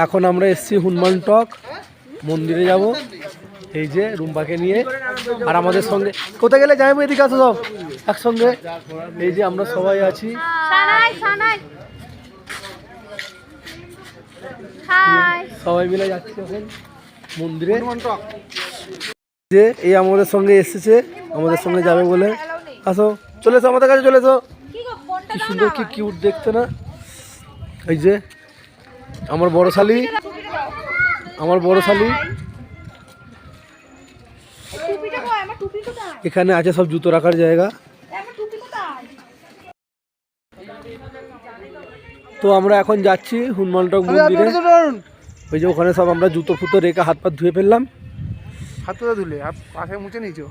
এখন আমরা এসছি হনুমান টক মন্দিরে যাব, এই যে রুম্বাকে নিয়ে। আর আমাদের সঙ্গে কোথায় গেলে যাইবো, এদিকে আসো সব একসঙ্গে। এই যে আমরা সবাই আছি, সবাই মিলে যাচ্ছি এখন মন্দিরে। যে এই আমাদের সঙ্গে এসেছে, আমাদের সঙ্গে যাবে বলে। আসো, চলে এসো আমাদের কাছে, চলে এসো। কি সুন্দর, কি কিউট দেখতে না? এই যে আমার বড় শালি, আমার বড় শালি। এখানে আছে সব জুতো রাখার জায়গা। তো আমরা এখন যাচ্ছি হনুমান টক মন্দিরে। ওই যে ওখানে সব আমরা জুতো ফুতো রেখে হাত পা ধুয়ে ফেললাম। হাত তো ধুলে পাশে মুছে নিয়েছি।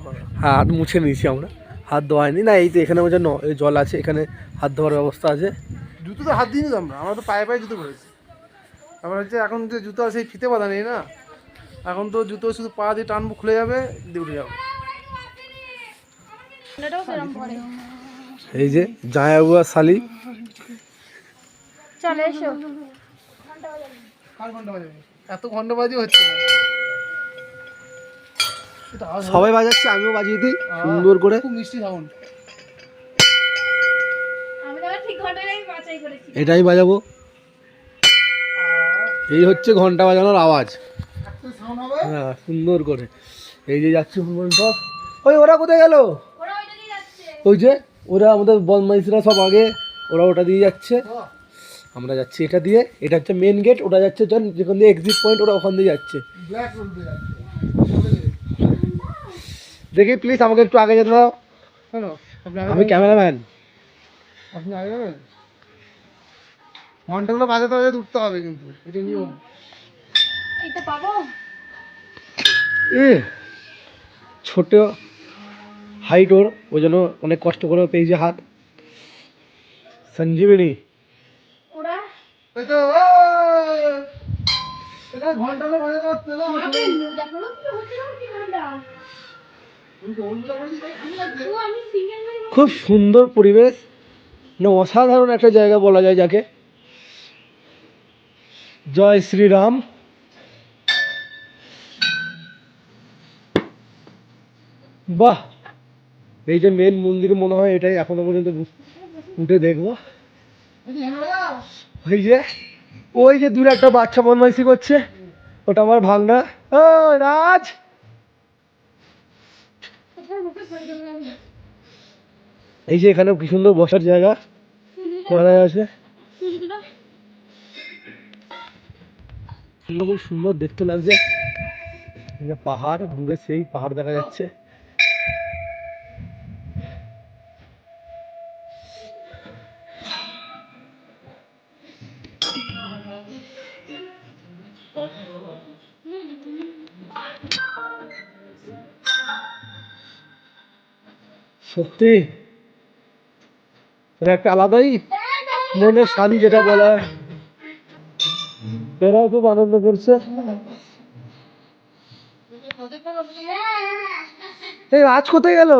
হ্যাঁ, হাত মুছে নিয়েছি আমরা, হাত ধোয়াইনি না। এই তো এখানে ওই জন্য জল আছে, এখানে হাত ধোয়ার ব্যবস্থা আছে। জুতো তো হাত দিইনি তো আমরা তো পায়ে পায়ে জুতো পরেছি। আবার হচ্ছে এখন যে জুতো আছে ফিতে বাঁধা নেই না, এখন তো জুতো শুধু পা দিয়ে টানবো, খুলে যাবে, দিয়ে উঠে যাবো। এই যে জায়াবু আর শালি। চলে এসো। এত ঘন্টা বাজি হচ্ছে না, সবাই বাজাচ্ছে, আমিও বাজিয়ে দিই সুন্দর করে। খুব মিষ্টি সাউন্ড। এটাই বাজাবো, এই হচ্ছে ঘন্টা বাজানোর আওয়াজ। হ্যাঁ, সুন্দর করে। এই যে যাচ্ছি হনুমান টক। ওই ওরা কোথায় গেল? ওই যে ওরা আমাদের বদমাইশরা সব আগে, ওরা ওটা দিয়ে যাচ্ছে, আমরা যাচ্ছি এটা দিয়ে। এটা হচ্ছে মেন গেট, ওটা যাচ্ছে যেখান দিয়ে এক্সিট পয়েন্ট, ওরা ওখান দিয়ে যাচ্ছে। দেখি প্লিজ আমাকে একটু আগে যেতে দাও। আমি ক্যামেরাম্যান। আপনি আগে যাবেন? ঘন্টাগুলো বাজাতে বাজাতে উঠতে হবে, কিন্তু এটা নিয়ম। এটা পাবো? ছোট হাইট ওর, ওই জন্য অনেক কষ্ট করে পেয়েছে হাত। সঞ্জীবনী ওরা ঘন্টাগুলো বাজাতে পারছে না। খুব সুন্দর পরিবেশ, মানে অসাধারণ একটা জায়গা বলা যায় যাকে। জয় শ্রীরাম। বাহ, এই যে মেন মন্দির মনে হয় এটাই, এখনো পর্যন্ত উঠে দেখবো। ওই যে দূরে একটা বাচ্চা বদমাইশি করছে, ওটা আমার ভাগনা। ও রাজ, এই যে এখানে কি সুন্দর বসার জায়গা করা আছে, খুব সুন্দর দেখতে লাগছে। পাহাড়, দূরে সেই পাহাড় দেখা যাচ্ছে। সত্যি এটা একটা আলাদাই মনের শান্তি যেটা বলা হয়। এরাও খুব আনন্দ করছে। এই রাজ কোথায় গেল?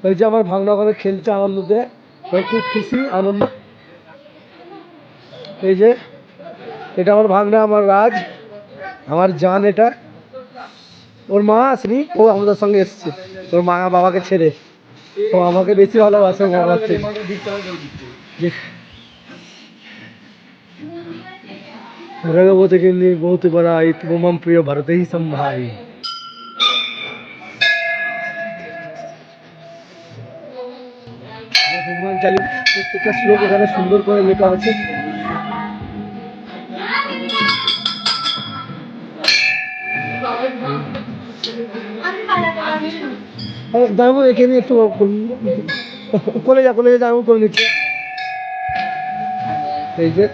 ওই যে আমার ভাগনা করে খেলছে আনন্দতে, খুব খুশি আনন্দ। এই যে এটা আমার ভাগনা, আমার রাজ, আমার জান। এটা ওর মা আসেনি, ও আমাদের সঙ্গে এসছে ওর মা বাবাকে ছেড়ে। ও আমাকে বেশি ভালোবাসে বাবার থেকে। रगवत के लिए बहुत बड़ा इतम प्रिय भरत ही संभाई। শ্লোক এখানে সুন্দর করে লেখা আছে। দাঁড়াবো এখানে একটু, কোলে যা আমি করে নিচ্ছি। এই যে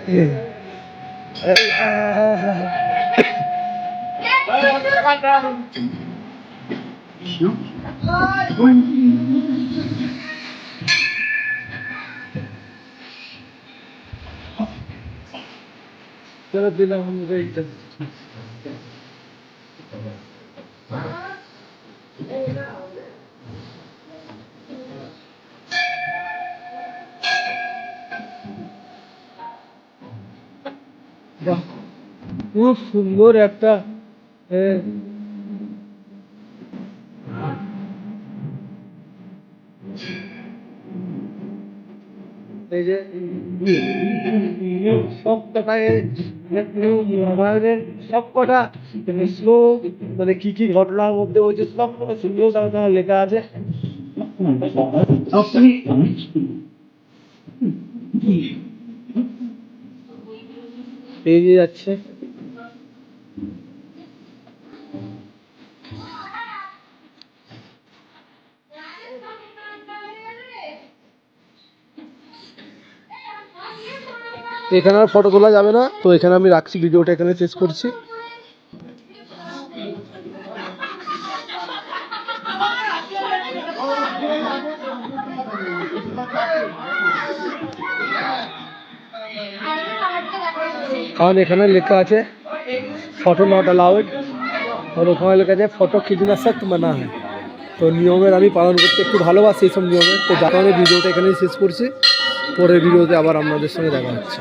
চলো দিলাম। বাহ, খুব সুন্দর একটা এই যে সব কটায় রামায়ণের সব কটা শ্লোক, মানে কি কি ঘটনার মধ্যে ওই যে সব কটা সুন্দর লেখা আছে। পেয়ে যাচ্ছে। এখানে আর ফটো তোলা যাবে না, তো এখানে আমি রাখছি, ভিডিওটা এখানে শেষ করছি। কারণ এখানে লেখা আছে ফটো নট অ্যালাউড, আর ওখানে লেখা আছে ফটো খিচনা সখ্ত মানা হয়। তো নিয়মের আমি পালন করতে একটু ভালোবাসি এইসব নিয়মের, তো যার কারণে ভিডিওটা এখানেই শেষ করছি। পরের ভিডিওতে আবার আপনাদের সঙ্গে দেখা হচ্ছে।